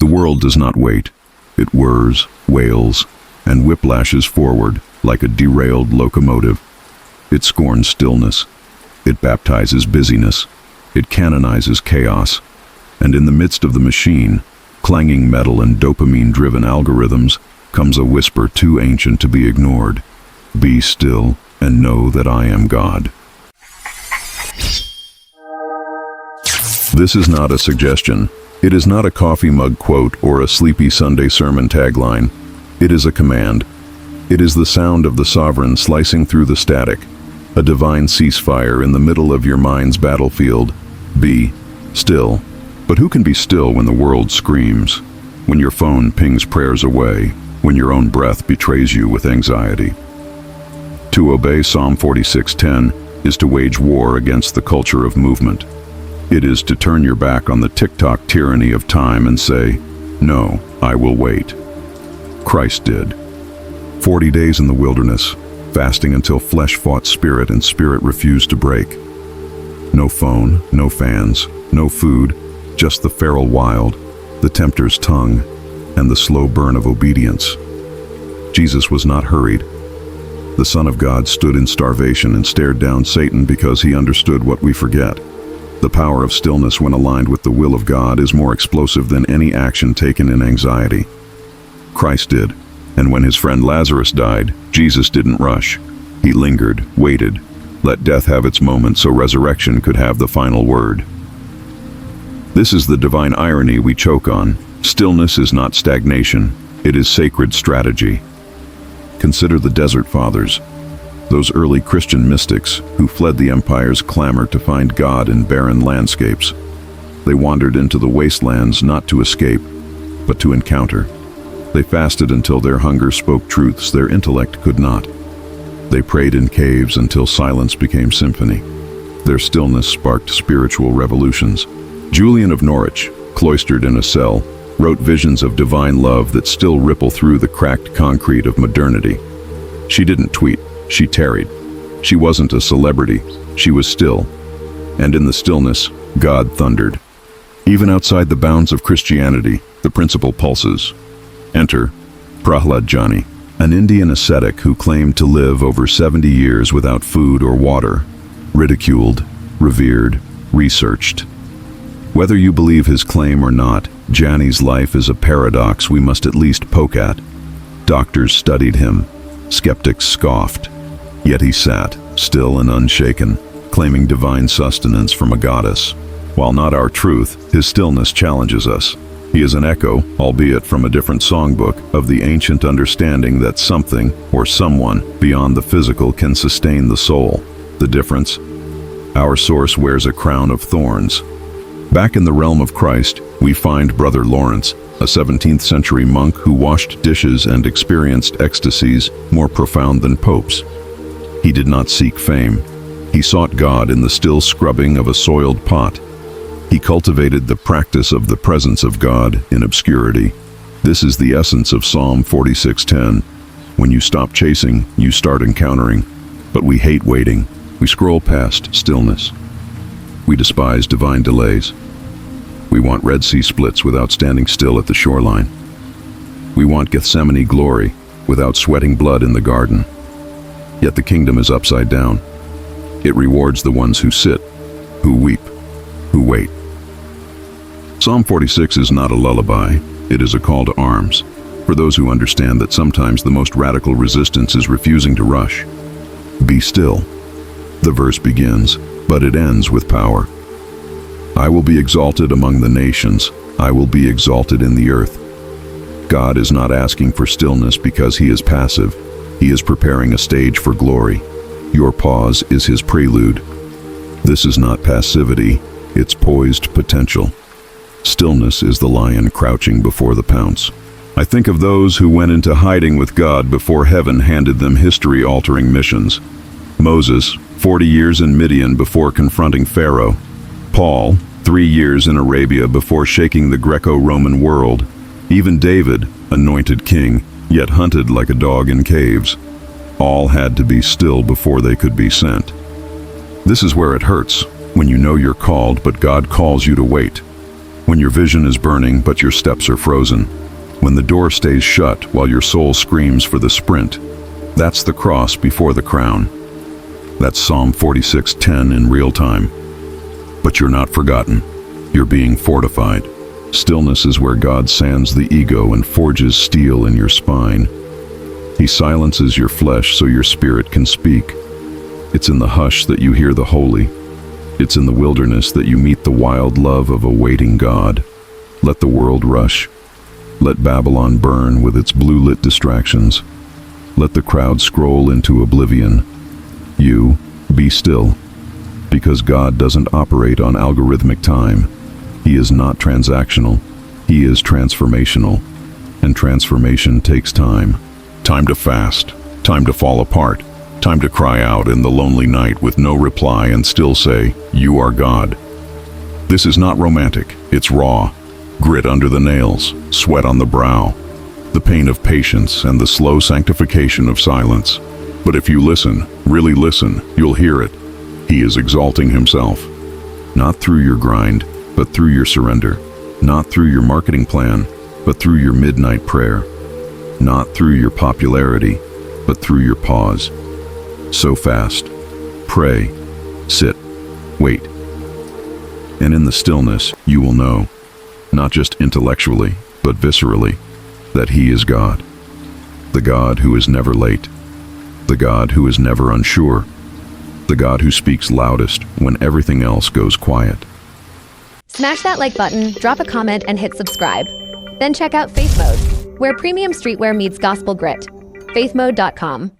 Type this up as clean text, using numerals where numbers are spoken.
The world does not wait. It whirs, wails, and whiplashes forward like a derailed locomotive. It scorns stillness. It baptizes busyness. It canonizes chaos. And in the midst of the machine, clanging metal and dopamine-driven algorithms, comes a whisper too ancient to be ignored. Be still and know that I am God. This is not a suggestion. It is not a coffee mug quote or a sleepy Sunday sermon tagline. It is a command. It is the sound of the sovereign slicing through the static, a divine ceasefire in the middle of your mind's battlefield. Be still. But who can be still when the world screams? When your phone pings prayers away? When your own breath betrays you with anxiety? To obey Psalm 46:10 is to wage war against the culture of movement. It is to turn your back on the tick-tock tyranny of time and say, "No, I will wait." Christ did. 40 days in the wilderness, fasting until flesh fought spirit and spirit refused to break. No phone, no fans, no food, just the feral wild, the tempter's tongue, and the slow burn of obedience. Jesus was not hurried. The Son of God stood in starvation and stared down Satan because he understood what we forget. The power of stillness when aligned with the will of God is more explosive than any action taken in anxiety. Christ did, and when his friend Lazarus died, Jesus didn't rush. He lingered, waited, let death have its moment so resurrection could have the final word. This is the divine irony we choke on. Stillness is not stagnation, it is sacred strategy. Consider the Desert Fathers, those early Christian mystics who fled the empire's clamor to find God in barren landscapes. They wandered into the wastelands not to escape, but to encounter. They fasted until their hunger spoke truths their intellect could not. They prayed in caves until silence became symphony. Their stillness sparked spiritual revolutions. Julian of Norwich, cloistered in a cell, wrote visions of divine love that still ripple through the cracked concrete of modernity. She didn't tweet, she tarried. She wasn't a celebrity, she was still. And in the stillness, God thundered. Even outside the bounds of Christianity, the principle pulses. Enter Prahlad Jani, an Indian ascetic who claimed to live over 70 years without food or water, ridiculed, revered, researched. Whether you believe his claim or not, Jani's life is a paradox we must at least poke at. Doctors studied him, skeptics scoffed, yet he sat, still and unshaken, claiming divine sustenance from a goddess. While not our truth, his stillness challenges us. He is an echo, albeit from a different songbook, of the ancient understanding that something, or someone, beyond the physical can sustain the soul. The difference? Our source wears a crown of thorns. Back in the realm of Christ, we find Brother Lawrence, a 17th century monk who washed dishes and experienced ecstasies more profound than popes. He did not seek fame. He sought God in the still scrubbing of a soiled pot. He cultivated the practice of the presence of God in obscurity. This is the essence of Psalm 46:10. When you stop chasing, you start encountering. But we hate waiting. We scroll past stillness. We despise divine delays. We want Red Sea splits without standing still at the shoreline. We want Gethsemane glory without sweating blood in the garden. Yet the kingdom is upside down. It rewards the ones who sit, who weep, who wait. Psalm 46 is not a lullaby, it is a call to arms, for those who understand that sometimes the most radical resistance is refusing to rush. Be still. The verse begins, but it ends with power. I will be exalted among the nations, I will be exalted in the earth. God is not asking for stillness because he is passive, he is preparing a stage for glory. Your pause is his prelude. This is not passivity, it's poised potential. Stillness is the lion crouching before the pounce. I think of those who went into hiding with God before heaven handed them history-altering missions. Moses, 40 years in Midian before confronting Pharaoh. Paul, 3 years in Arabia before shaking the Greco-Roman world. Even David, anointed king, yet hunted like a dog in caves. All had to be still before they could be sent. This is where it hurts, when you know you're called but God calls you to wait. When When your vision is burning but your steps are frozen. When the door stays shut while your soul screams for the sprint. That's the cross before the crown. That's Psalm 46:10 in real time. But you're not forgotten. You're being fortified. Stillness is where God sands the ego and forges steel in your spine. He silences your flesh so your spirit can speak. It's in the hush that you hear the holy. It's in the wilderness that you meet the wild love of a waiting God. Let the world rush. Let Babylon burn with its blue-lit distractions. Let the crowd scroll into oblivion. You, be still. Because God doesn't operate on algorithmic time. He is not transactional. He is transformational. And transformation takes time. Time to fast. Time to fall apart. Time to cry out in the lonely night with no reply and still say, "You are God." This is not romantic. It's raw. Grit under the nails, sweat on the brow, the pain of patience and the slow sanctification of silence. But if you listen, really listen, you'll hear it. He is exalting himself. Not through your grind, but through your surrender. Not through your marketing plan, but through your midnight prayer. Not through your popularity, but through your pause. So fast. Pray. Sit. Wait. And in the stillness, you will know, not just intellectually, but viscerally, that He is God. The God who is never late. The God who is never unsure. The God who speaks loudest when everything else goes quiet. Smash that like button, drop a comment, and hit subscribe. Then check out Faith Mode, where premium streetwear meets gospel grit. faithmode.com.